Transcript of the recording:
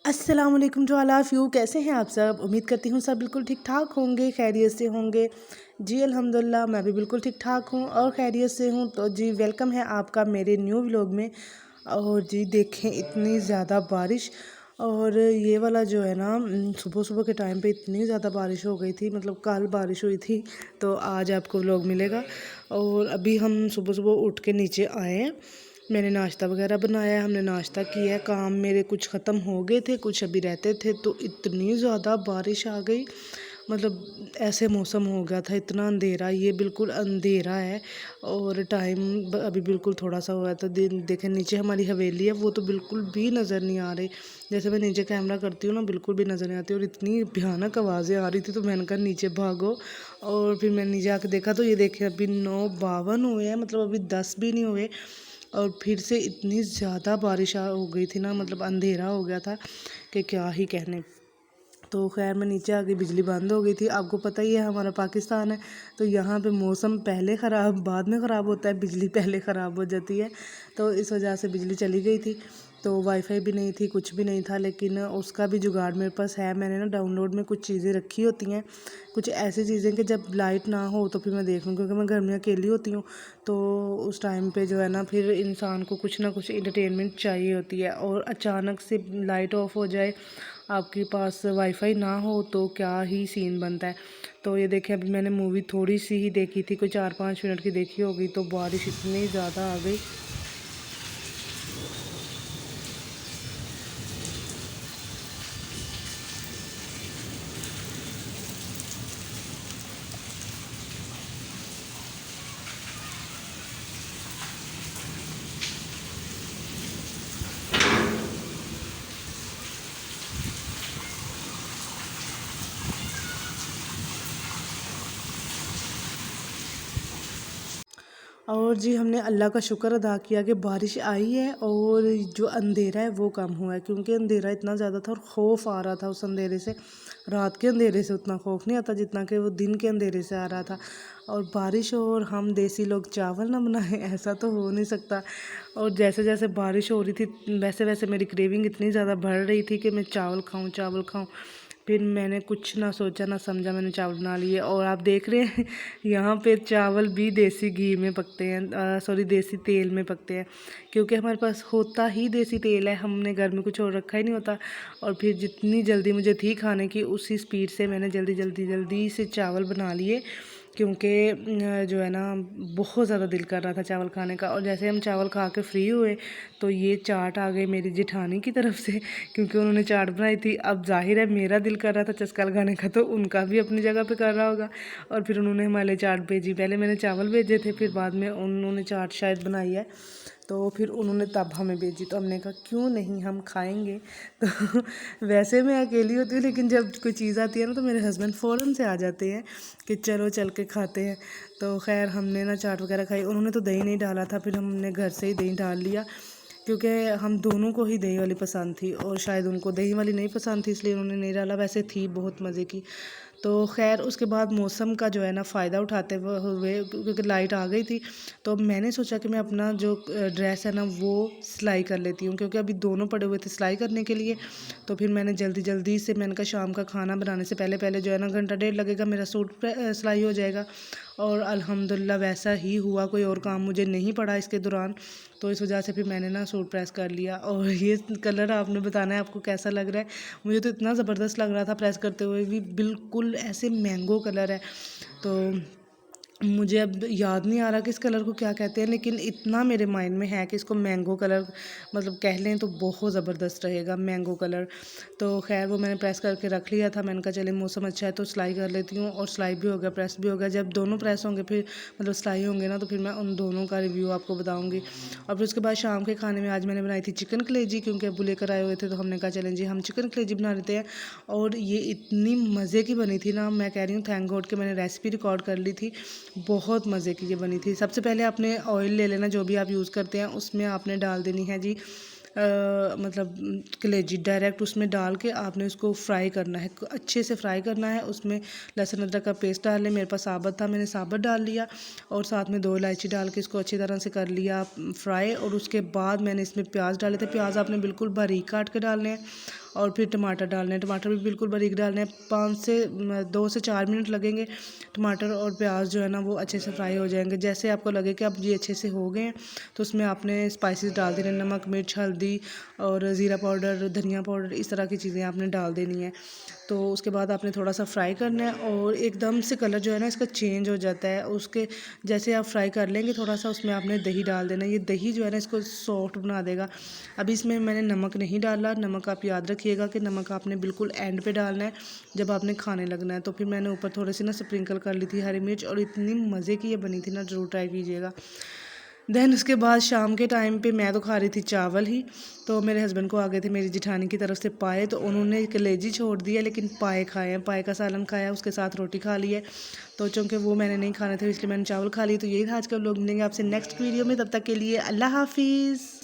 अस्सलाम वालेकुम to all of you. कैसे हैं आप सब? उम्मीद करती हूँ सब बिल्कुल ठीक ठाक होंगे, खैरियत से होंगे। जी अल्हम्दुलिल्लाह, मैं भी बिल्कुल ठीक ठाक हूँ और खैरियत से हूँ। तो जी वेलकम है आपका मेरे न्यू व्लॉग में। और जी देखें इतनी ज़्यादा बारिश। और ये वाला जो है ना, सुबह सुबह के टाइम पे इतनी ज़्यादा बारिश हो गई थी, मतलब कल बारिश हुई थी तो आज आपको व्लॉग मिलेगा। और अभी हम सुबह सुबह उठ के नीचे आए हैं। मैंने नाश्ता वगैरह बनाया है, हमने नाश्ता किया है। काम मेरे कुछ ख़त्म हो गए थे, कुछ अभी रहते थे, तो इतनी ज़्यादा बारिश आ गई। मतलब ऐसे मौसम हो गया था, इतना अंधेरा, ये बिल्कुल अंधेरा है। और टाइम अभी बिल्कुल थोड़ा सा हुआ है तो दिन देखें नीचे हमारी हवेली है, वो तो बिल्कुल भी नज़र नहीं आ रही। जैसे मैं नीचे कैमरा करती हूँ ना, बिल्कुल भी नज़र नहीं आती। और इतनी भयानक आवाज़ें आ रही थी तो मैंने कहा नीचे भागो। और फिर मैंने नीचे आके देखा तो ये देखे अभी 9:52 हुए हैं, मतलब अभी 10 भी नहीं हुए। और फिर से इतनी ज़्यादा बारिश हो गई थी ना, मतलब अंधेरा हो गया था कि क्या ही कहने। तो खैर मैं नीचे आ गई, बिजली बंद हो गई थी। आपको पता ही है हमारा पाकिस्तान है तो यहाँ पे मौसम पहले ख़राब बाद में ख़राब होता है, बिजली पहले ख़राब हो जाती है। तो इस वजह से बिजली चली गई थी। तो वाईफाई भी नहीं थी, कुछ भी नहीं था, लेकिन उसका भी जुगाड़ मेरे पास है। मैंने ना डाउनलोड में कुछ चीज़ें रखी होती हैं, कुछ ऐसी चीज़ें कि जब लाइट ना हो तो फिर मैं देख लूँ, क्योंकि मैं घर में अकेली होती हूँ। तो उस टाइम पे जो है ना, फिर इंसान को कुछ ना कुछ इंटरटेनमेंट चाहिए होती है। और अचानक से लाइट ऑफ हो जाए, आपके पास वाईफाई ना हो तो क्या ही सीन बनता है। तो ये देखें अभी मैंने मूवी थोड़ी सी ही देखी थी, कोई 4-5 मिनट की देखी होगी, तो बारिश इतनी ज़्यादा आ गई। और जी हमने अल्लाह का शुक्र अदा किया कि बारिश आई है और जो अंधेरा है वो कम हुआ है, क्योंकि अंधेरा इतना ज़्यादा था और खौफ आ रहा था उस अंधेरे से। रात के अंधेरे से उतना खौफ नहीं आता जितना कि वो दिन के अंधेरे से आ रहा था। और बारिश हो और हम देसी लोग चावल ना बनाएं, ऐसा तो हो नहीं सकता। और जैसे जैसे बारिश हो रही थी वैसे वैसे मेरी क्रेविंग इतनी ज़्यादा बढ़ रही थी कि मैं चावल खाऊं चावल खाऊं। फिर मैंने कुछ ना सोचा ना समझा, मैंने चावल बना लिए। और आप देख रहे हैं यहाँ पे चावल भी देसी घी में पकते हैं, सॉरी देसी तेल में पकते हैं, क्योंकि हमारे पास होता ही देसी तेल है, हमने घर में कुछ और रखा ही नहीं होता। और फिर जितनी जल्दी मुझे थी खाने की, उसी स्पीड से मैंने जल्दी जल्दी जल्दी से चावल बना लिए, क्योंकि जो है ना बहुत ज़्यादा दिल कर रहा था चावल खाने का। और जैसे हम चावल खा के फ्री हुए तो ये चाट आ गई मेरी जेठानी की तरफ से, क्योंकि उन्होंने चाट बनाई थी। अब जाहिर है मेरा दिल कर रहा था चस्का लगाने का, तो उनका भी अपनी जगह पे कर रहा होगा। और फिर उन्होंने हमारे लिए चाट भेजी, पहले मैंने चावल भेजे थे, फिर बाद में उन्होंने चाट शायद बनाई है, तो फिर उन्होंने तब हमें भेजी। तो हमने कहा क्यों नहीं, हम खाएंगे। तो वैसे मैं अकेली होती हूँ, लेकिन जब कोई चीज़ आती है ना तो मेरे हस्बैंड फ़ौरन से आ जाते हैं कि चलो चल के खाते हैं। तो खैर हमने ना चाट वगैरह खाई। उन्होंने तो दही नहीं डाला था, फिर हमने घर से ही दही डाल लिया, क्योंकि हम दोनों को ही दही वाली पसंद थी और शायद उनको दही वाली नहीं पसंद थी, इसलिए उन्होंने नहीं डाला। वैसे थी बहुत मज़े की। तो खैर उसके बाद मौसम का जो है ना फ़ायदा उठाते हुए, क्योंकि लाइट आ गई थी, तो मैंने सोचा कि मैं अपना जो ड्रेस है ना वो सिलाई कर लेती हूँ, क्योंकि अभी दोनों पड़े हुए थे सिलाई करने के लिए। तो फिर मैंने जल्दी जल्दी से, मैंने कहा शाम का खाना बनाने से पहले पहले जो है ना घंटा डेढ़ लगेगा, मेरा सूट सिलाई हो जाएगा। और अल्हम्दुलिल्लाह वैसा ही हुआ, कोई और काम मुझे नहीं पड़ा इसके दौरान। तो इस वजह से फिर मैंने ना सूट प्रेस कर लिया। और ये कलर आपने बताना है आपको कैसा लग रहा है। मुझे तो इतना ज़बरदस्त लग रहा था प्रेस करते हुए भी, बिल्कुल ऐसे मैंगो कलर है। तो मुझे अब याद नहीं आ रहा कि इस कलर को क्या कहते हैं, लेकिन इतना मेरे माइंड में है कि इसको मैंगो कलर मतलब कह लें तो बहुत ज़बरदस्त रहेगा मैंगो कलर। तो खैर वो मैंने प्रेस करके रख लिया था। मैंने कहा चले मौसम अच्छा है तो सिलाई कर लेती हूँ, और सिलाई भी हो गया प्रेस भी हो गया। जब दोनों प्रेस होंगे फिर मतलब सिलाई होंगे ना, तो फिर मैं उन दोनों का रिव्यू आपको बताऊँगी। और फिर उसके बाद शाम के खाने में आज मैंने बनाई थी चिकन कलेजी, क्योंकि अब्बू लेकर आए हुए थे, तो हमने कहा चलें जी हम चिकन कलेजी बना लेते हैं। और ये इतनी मज़े की बनी थी ना, मैं कह रही हूँ थैंक गॉड कि मैंने रेसिपी रिकॉर्ड कर ली थी। बहुत मज़े की ये बनी थी। सबसे पहले आपने ऑयल ले लेना, जो भी आप यूज़ करते हैं, उसमें आपने डाल देनी है जी मतलब कलेजी डायरेक्ट उसमें डाल के आपने उसको फ्राई करना है, अच्छे से फ्राई करना है। उसमें लहसुन अदरक का पेस्ट डाल लें, मेरे पास साबुत था, मैंने साबुत डाल लिया। और साथ में 2 इलायची डाल के इसको अच्छी तरह से कर लिया फ्राई। और उसके बाद मैंने इसमें प्याज डाले थे, प्याज आपने बिल्कुल बारीक काट के डालने हैं। और फिर टमाटर डालने हैं। टमाटर भी बिल्कुल बारीक डालने हैं। 2 से 4 मिनट लगेंगे। टमाटर और प्याज जो है ना वो अच्छे से फ्राई हो जाएंगे। जैसे आपको लगे कि अब ये अच्छे से हो गए हैं तो उसमें आपने स्पाइसेस डाल देने, नमक, मिर्च, हल्दी और ज़ीरा पाउडर, धनिया पाउडर, इस तरह की चीज़ें आपने डाल देनी है। तो उसके बाद आपने थोड़ा सा फ्राई करना है और एकदम से कलर जो है ना इसका चेंज हो जाता है। उसके जैसे आप फ्राई कर लेंगे थोड़ा सा, उसमें आपने दही डाल देना। ये दही जो है ना इसको सॉफ्ट बना देगा। अभी इसमें मैंने नमक नहीं डाला। नमक आप याद रखिएगा कि नमक आपने बिल्कुल एंड पे डालना है जब आपने खाने लगना है। तो फिर मैंने ऊपर थोड़ी सी ना स्प्रिंकल कर ली थी हरी मिर्च, और इतनी मज़े की ये बनी थी ना, ज़रूर ट्राई कीजिएगा। देन उसके बाद शाम के टाइम पे मैं तो खा रही थी चावल ही, तो मेरे हस्बैंड को आ गए थे मेरी जिठानी की तरफ से पाए, तो उन्होंने कलेजी छोड़ दिया लेकिन पाए खाए हैं। पाए का सालन खाया, उसके साथ रोटी खा ली है। तो चूँकि वो मैंने नहीं खाने थे इसलिए मैंने चावल खा लिए। तो यही था आज का व्लॉग। मिलेंगे आपसे नेक्स्ट वीडियो में, तब तक के लिए अल्लाह हाफिज़।